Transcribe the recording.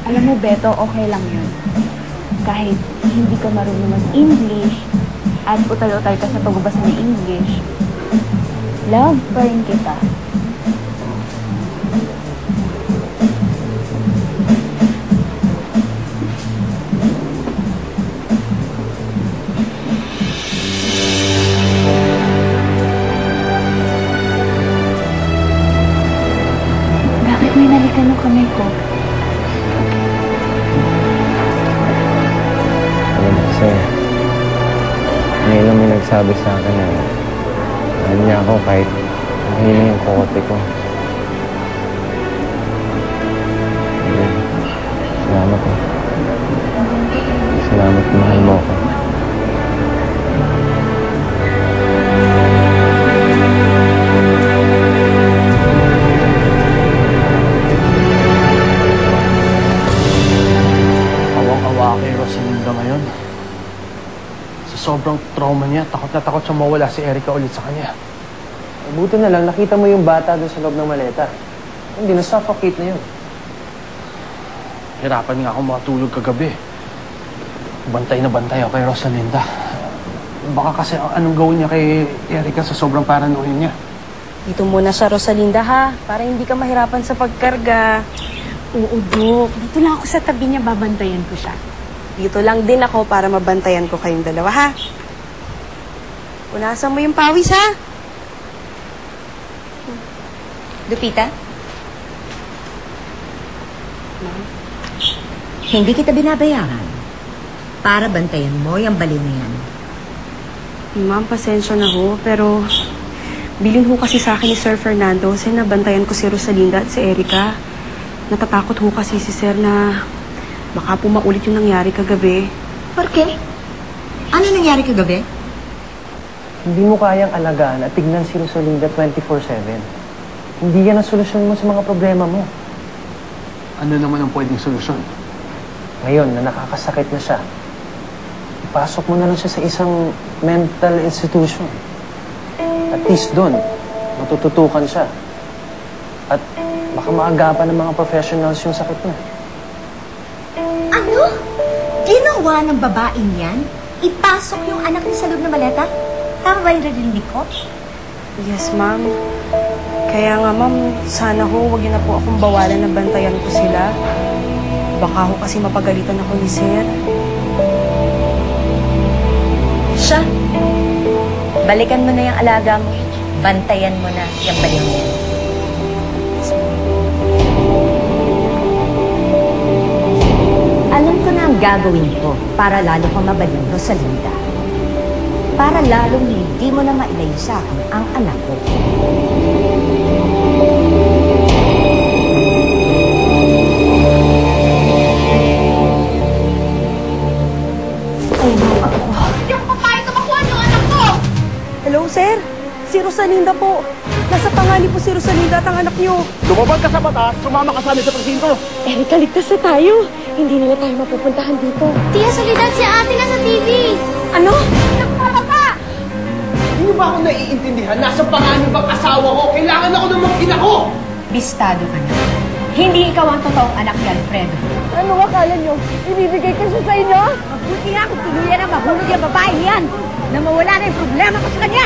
Alam mo, Beto, okay lang yun. Kahit hindi ka marunong mag-English at utay-utay ka sa pagbabasa ng English, love pa rin kita. Bakit may nalikan ng kamay ko? Kasi ngayon lang may nagsabi sa akin na mahal niya ako kahit mahina yung kote ko. Ayun. Salamat eh. Salamat, mahal mo ako. Awang-awa kay Rosalinda ngayon. Sa sobrang trauma niya, takot na takot siyang mawala si Erica ulit sa kanya. Buti na lang, nakita mo yung bata doon sa loob ng maleta. Hindi, na-suffocate na yun. Hirapan nga ako makatulog kagabi. Bantay na bantay ako kay Rosalinda. Baka kasi anong gawin niya kay Erica sa sobrang paranoia niya. Dito muna siya, Rosalinda, ha? Para hindi ka mahirapan sa pagkarga. Oo, Dok. Dito lang ako sa tabi niya, babantayan ko siya. Dito lang din ako para mabantayan ko kayong dalawa, ha? Punasan mo yung pawis, ha? Lupita? Hindi kita binabayaran para bantayan mo yung baliw na yan. Ma'am, pasensya na ho, pero bilin ho kasi sa akin ni Sir Fernando kasi nabantayan ko si Rosalinda at si Erica. Natatakot ho kasi si Sir na baka po maulit yung nangyari kagabi. Por qué? Ano nangyari kagabi? Hindi mo kayang alagaan at tignan si Rosalinda 24/7. Hindi yan ang solusyon mo sa mga problema mo. Ano naman ang pwedeng solusyon? Ngayon na nakakasakit na siya, ipasok mo na lang siya sa isang mental institution. At least doon, matututukan siya. At baka maagapan ng mga professionals yung sakit niya. Ano? Ginawa ng babaeng yan? Ipasok yung anak niya sa loob ng maleta? Tama ba yung narinig ko? Yes, ma'am. Kaya nga, ma'am, sana ho, huwag niyo na po akong bawalan na bantayan ko sila. Baka ho kasi mapagalitan ako ni Sir. Siya, balikan mo na yung alaga mo. Bantayan mo na yung baliw niya. Alam ko na ang gagawin ko para lalo kang mabaliw, Rosalinda. Para lalong hindi mo na mailayo sa akin ang anak ko. Hello, Sir. Si Rosalinda po. Nasa panganib po si Rosalinda at ang anak niyo. Lumabag ka sa batas, sumama ka sa amin sa presinto. Erica, ligtas na tayo. Hindi nila tayo mapupuntahan dito. Tia Soledad, si ate nasa TV. Ano? Nagpapa ka! Hindi niyo ba ako naiintindihan? Nasa panganib ang asawa ko. Kailangan ako ng mga ina ko! Bistado ka na. Hindi ikaw ang totoong anak ni Alfredo. Ano akala nyo? Ibibigay ko siya sa inyo? Mabuti nga kung tuluyan na mahulog yung babae yan na mawala na yung problema ko sa kanya.